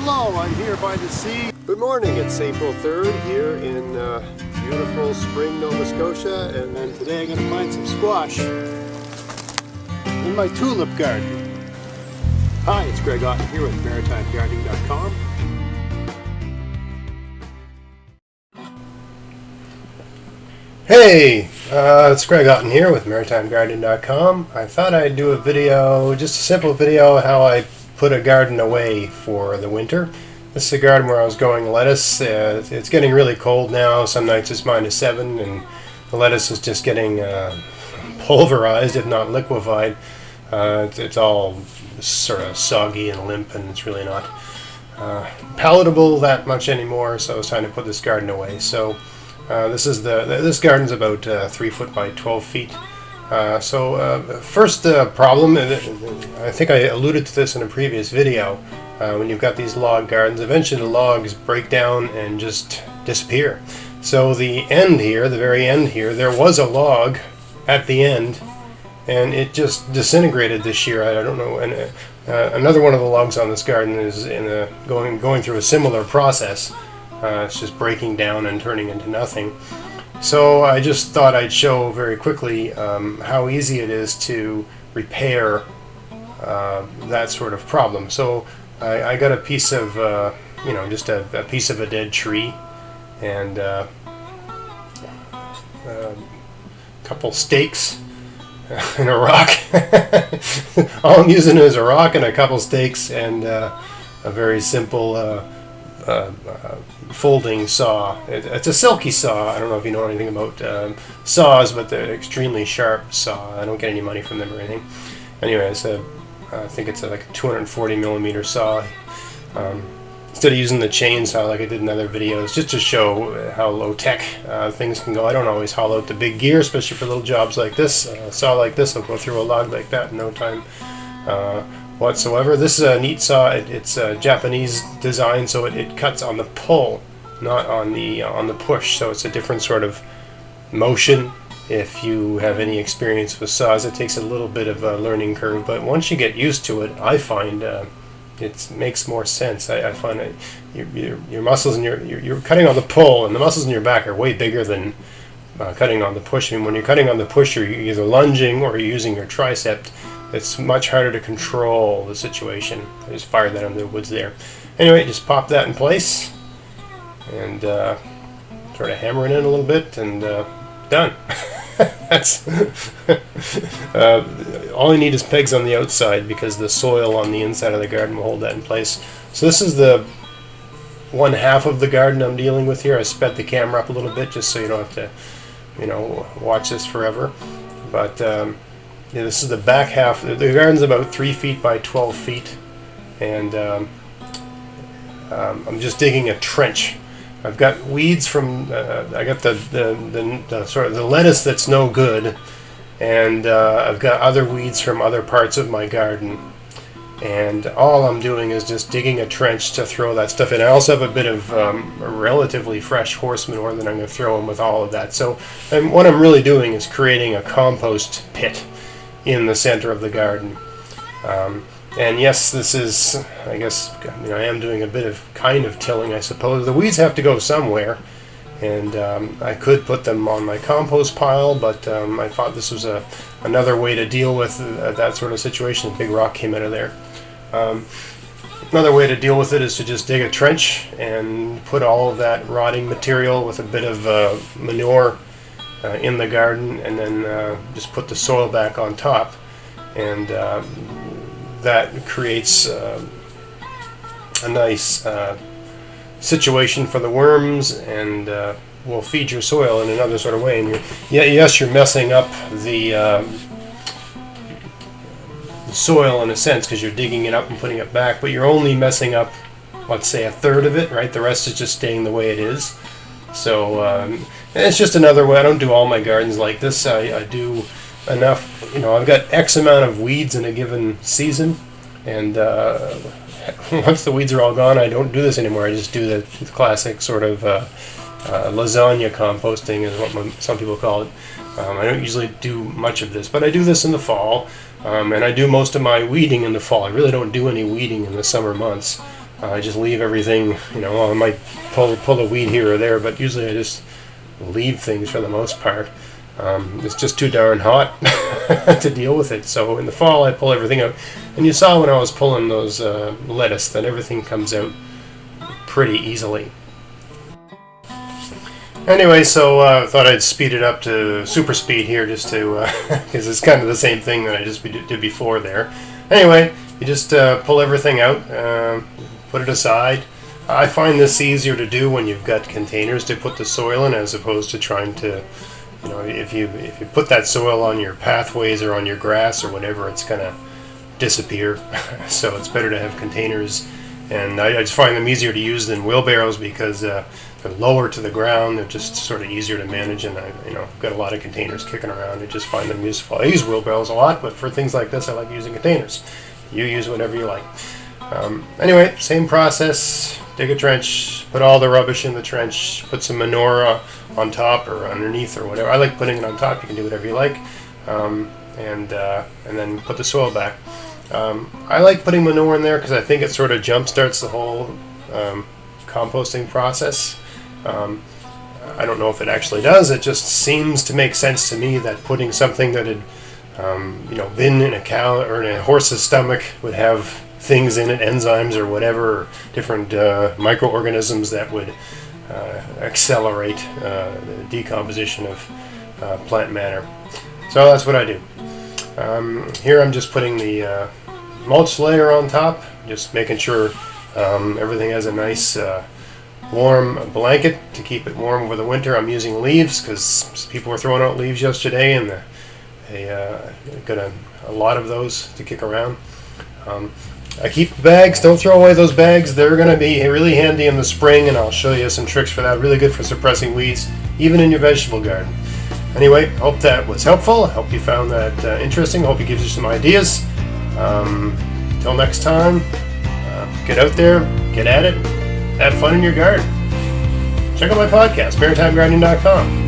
Hello, I'm here by the sea. Good morning, it's April 3rd here in beautiful spring Nova Scotia, and then today I'm going to find some squash in my tulip garden. Hi, it's Greg Otten here with MaritimeGardening.com. Hey, it's Greg Otten here with MaritimeGardening.com. I thought I'd do a video, just a simple video, how I put a garden away for the winter. This is a garden where I was growing lettuce. It's getting really cold now. Some nights it's -7, and the lettuce is just getting pulverized, if not liquefied. It's all sort of soggy and limp, and it's really not palatable that much anymore. So I was trying to put this garden away. So this garden's about 3 foot by 12 feet. First problem, I think I alluded to this in a previous video, when you've got these log gardens, eventually the logs break down and just disappear. So the end here, the very end here, there was a log at the end, and it just disintegrated this year. I don't know. And another one of the logs on this garden is going through a similar process. It's just breaking down and turning into nothing. So I just thought I'd show very quickly how easy it is to repair that sort of problem. So I got a piece of, just a piece of a dead tree, and a couple stakes and a rock. All I'm using is a rock and a couple stakes and a very simple folding saw. It's a silky saw. I don't know if you know anything about saws, but they're extremely sharp saw. I don't get any money from them or anything. Anyway, I think it's like a 240 millimeter saw. Instead of using the chainsaw like I did in other videos, just to show how low tech things can go. I don't always haul out the big gear, especially for little jobs like this. A saw like this will go through a log like that in no time whatsoever. This is a neat saw. It's a Japanese design, so it cuts on the pull, not on the push. So it's a different sort of motion. If you have any experience with saws, it takes a little bit of a learning curve, but once you get used to it, I find it makes more sense. I find that your muscles and you're cutting on the pull, and the muscles in your back are way bigger than cutting on the push. I mean, when you're cutting on the push, you're either lunging or you're using your tricep. It's much harder to control the situation. I just fired that into the woods there. Anyway, just pop that in place and sort of hammer it in a little bit, and done. That's all you need is pegs on the outside, because the soil on the inside of the garden will hold that in place. So this is the one half of the garden I'm dealing with here. I sped the camera up a little bit just so you don't have to, watch this forever. But this is the back half. The garden's about 3 feet by 12 feet, and I'm just digging a trench. I've got weeds from I got the sort of the lettuce that's no good, and I've got other weeds from other parts of my garden, and all I'm doing is just digging a trench to throw that stuff in. I also have a bit of a relatively fresh horse manure that I'm going to throw in with all of that. So what I'm really doing is creating a compost pit in the center of the garden. And yes, this is, I guess, I am doing a bit of kind of tilling, I suppose. The weeds have to go somewhere, and I could put them on my compost pile, but I thought this was another way to deal with that sort of situation. A big rock came out of there. Another way to deal with it is to just dig a trench and put all of that rotting material with a bit of manure in the garden, and then just put the soil back on top, and that creates a nice situation for the worms, and will feed your soil in another sort of way. And yes, you're messing up the soil in a sense, because you're digging it up and putting it back, but you're only messing up, let's say, a third of it, right? The rest is just staying the way it is. So it's just another way. I don't do all my gardens like this. I do enough, I've got X amount of weeds in a given season, and once the weeds are all gone, I don't do this anymore. I just do the classic sort of lasagna composting is what some people call it. I don't usually do much of this, but I do this in the fall, and I do most of my weeding in the fall. I really don't do any weeding in the summer months. I just leave everything, I might pull a weed here or there, but usually I just leave things for the most part. It's just too darn hot to deal with it. So in the fall I pull everything out. And you saw when I was pulling those lettuce that everything comes out pretty easily. Anyway, so I thought I'd speed it up to super speed here just to, because it's kind of the same thing that I just did before there. Anyway, you just pull everything out, put it aside. I find this easier to do when you've got containers to put the soil in, as opposed to trying to, if you put that soil on your pathways or on your grass or whatever, it's gonna disappear. So it's better to have containers, and I just find them easier to use than wheelbarrows because they're lower to the ground. They're just sort of easier to manage, and I've got a lot of containers kicking around. I just find them useful. I use wheelbarrows a lot, but for things like this, I like using containers. You use whatever you like. Anyway, same process. Dig a trench, put all the rubbish in the trench, put some manure on top or underneath or whatever. I like putting it on top. You can do whatever you like, and then put the soil back. I like putting manure in there because I think it sort of jump starts the whole composting process. I don't know if it actually does. It just seems to make sense to me that putting something that had been in a cow or in a horse's stomach would have things in it, enzymes or whatever, or different microorganisms that would accelerate the decomposition of plant matter. So that's what I do. Here I'm just putting the mulch layer on top, just making sure everything has a nice warm blanket to keep it warm over the winter. I'm using leaves because people were throwing out leaves yesterday, and they got a lot of those to kick around. I keep the bags. Don't throw away those bags. They're going to be really handy in the spring, and I'll show you some tricks for that. Really good for suppressing weeds, even in your vegetable garden. Anyway, hope that was helpful. I hope you found that interesting. Hope it gives you some ideas. Till next time, get out there, get at it, have fun in your garden. Check out my podcast, MaritimeGardening.com.